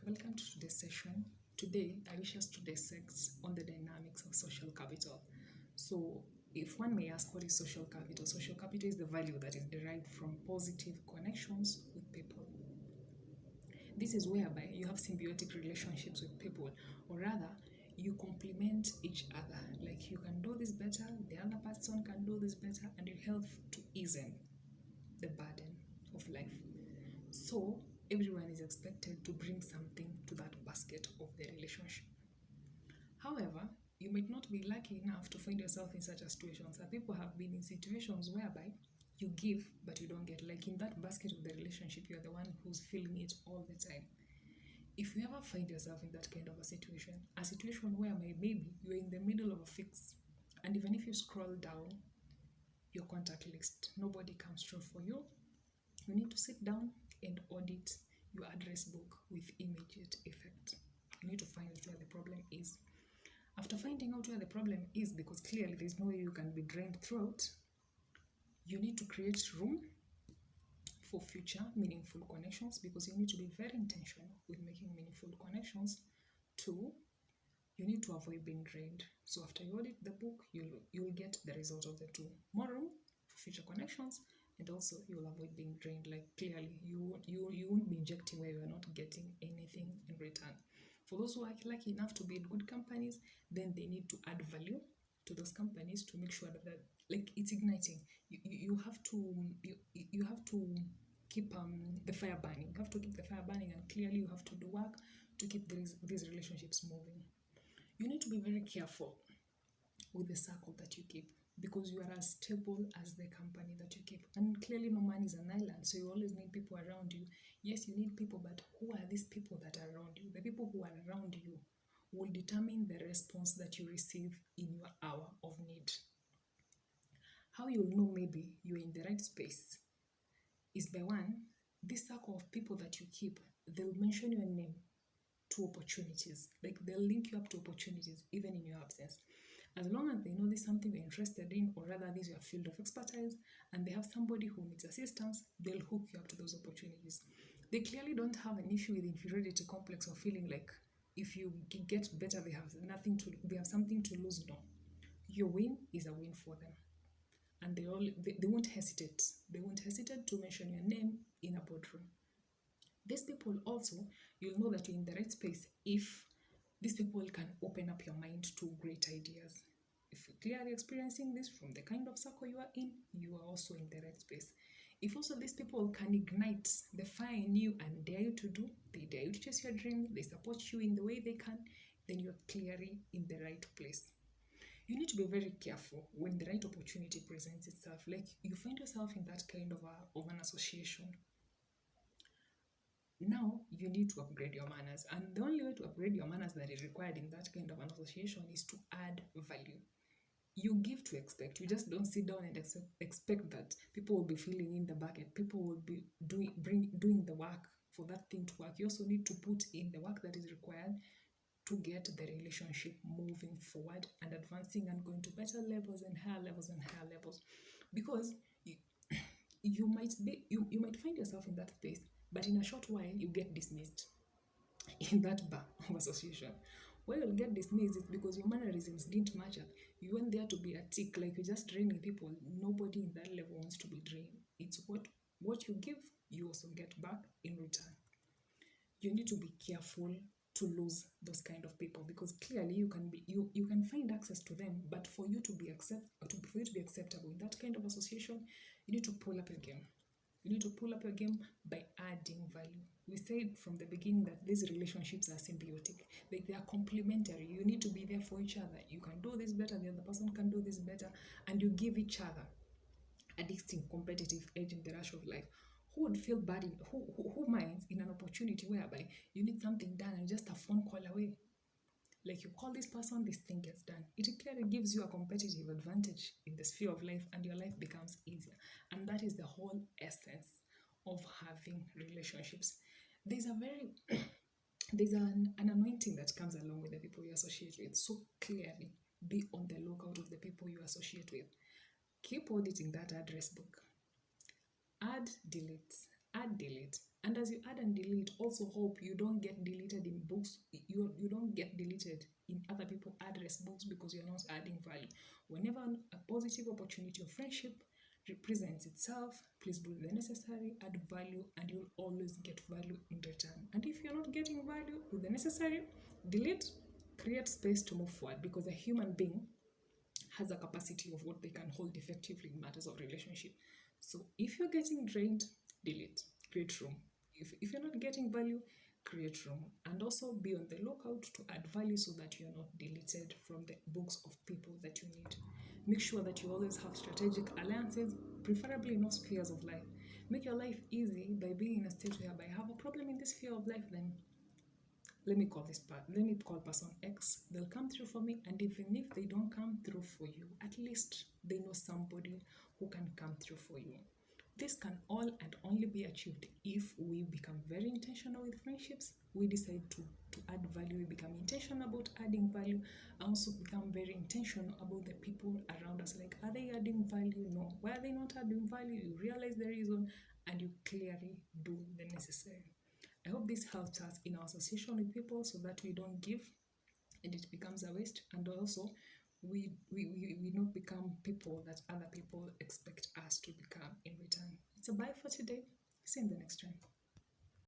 welcome to today's session. Today, I wish us to dissect on the dynamics of social capital. So, if one may ask, what is social capital? Social capital is the value that is derived from positive connections with people. This is whereby you have symbiotic relationships with people, or rather, you complement each other. Like you can do this better, the other person can do this better, and you help to ease the burden of life. So everyone is expected to bring something to that basket of the relationship. However, you might not be lucky enough to find yourself in such a situation. Some people have been in situations whereby you give but you don't get. Like in that basket of the relationship, you're the one who's feeling it all the time. If you ever find yourself in that kind of a situation where maybe you're in the middle of a fix, and even if you scroll down your contact list, nobody comes through for you, you need to sit down and audit your address book with immediate effect. You need to find out where the problem is. After finding out where the problem is, because clearly there's no way you can be drained throughout, you need to create room for future meaningful connections, because you need to be very intentional with making meaningful connections. Two, you need to avoid being drained. So after you audit the book, you'll get the result of the two. More room for future connections, and also you'll avoid being drained. Like clearly you won't be injecting where you're not getting anything in return. For those who are lucky enough to be in good companies, then they need to add value to those companies to make sure that like it's igniting. You have to keep the fire burning. You have to keep the fire burning, and clearly you have to do work to keep these relationships moving. You need to be very careful with the circle that you keep, because you are as stable as the company that you keep. And clearly no man is an island, so you always need people around you. Yes, you need people, but who are these people that are around you? The people who are around you will determine the response that you receive in your hour of need. How you'll know maybe you're in the right space is by one, this circle of people that you keep, they'll mention your name to opportunities. Like they'll link you up to opportunities even in your absence. As long as they know this is something you're interested in, or rather this is your field of expertise, and they have somebody who needs assistance, they'll hook you up to those opportunities. They clearly don't have an issue with inferiority complex or feeling like if you get better, they have something to lose. No. Your win is a win for them. And they won't hesitate. They won't hesitate to mention your name in a boardroom. These people also, you'll know that you're in the right space if these people can open up your mind to great ideas. If you're clearly experiencing this from the kind of circle you are in, you are also in the right space. If also these people can ignite the fire in you and dare you to do, they dare you to chase your dreams, they support you in the way they can, then you're clearly in the right place. You need to be very careful when the right opportunity presents itself. Like you find yourself in that kind of an association. Now you need to upgrade your manners, and the only way to upgrade your manners that is required in that kind of an association is to add value. You give to expect. You just don't sit down and expect that people will be filling in the bucket. People will be doing the work for that thing to work. You also need to put in the work that is required to get the relationship moving forward and advancing and going to better levels and higher levels and higher levels. Because you might find yourself in that space, but in a short while you get dismissed in that bar of association. Why you'll get dismissed is because your mannerisms didn't match up. You went there to be a tick, like you're just draining people. Nobody in that level wants to be drained. It's what you give, you also get back in return. You need to be careful to lose those kind of people, because clearly you can find access to them, but for you to be acceptable in that kind of association, you need to pull up your game. You need to pull up your game by adding value. We said from the beginning that these relationships are symbiotic. Like they are complementary. You need to be there for each other. You can do this better, the other person can do this better, and you give each other a distinct competitive edge in the rush of life. Who would feel bad who minds in an opportunity whereby you need something done and just a phone call away? Like you call this person, this thing gets done. It clearly gives you a competitive advantage in the sphere of life, and your life becomes easier. And that is the whole essence of having relationships. There's an anointing that comes along with the people you associate with. So clearly, be on the lookout of the people you associate with. Keep auditing that address book. Add, delete, Add, delete. And as you add and delete, also hope you don't get deleted in books. You don't get deleted in other people address books because you're not adding value. Whenever a positive opportunity of friendship represents itself, please do the necessary, add value, and you'll always get value in return. And if you're not getting value, do the necessary, delete, create space to move forward, because a human being has a capacity of what they can hold effectively in matters of relationship. So if you're getting drained, delete, create room. If you're not getting value, create room. And also be on the lookout to add value so that you're not deleted from the books of people that you need. Make sure that you always have strategic alliances, preferably in all spheres of life. Make your life easy by being in a state whereby I have a problem in this sphere of life, then let me call person X. They'll come through for me, and even if they don't come through for you, at least they know somebody who can come through for you. This can all and only be achieved if we become very intentional with friendships. We decide to add value, we become intentional about adding value, and also become very intentional about the people around us. Like, are they adding value? No. Why are they not adding value? You realize the reason and you clearly do the necessary. I hope this helps us in our association with people so that we don't give and it becomes a waste, and also we not become people that other people expect us to become in return. It's a bye for today. See you in the next one.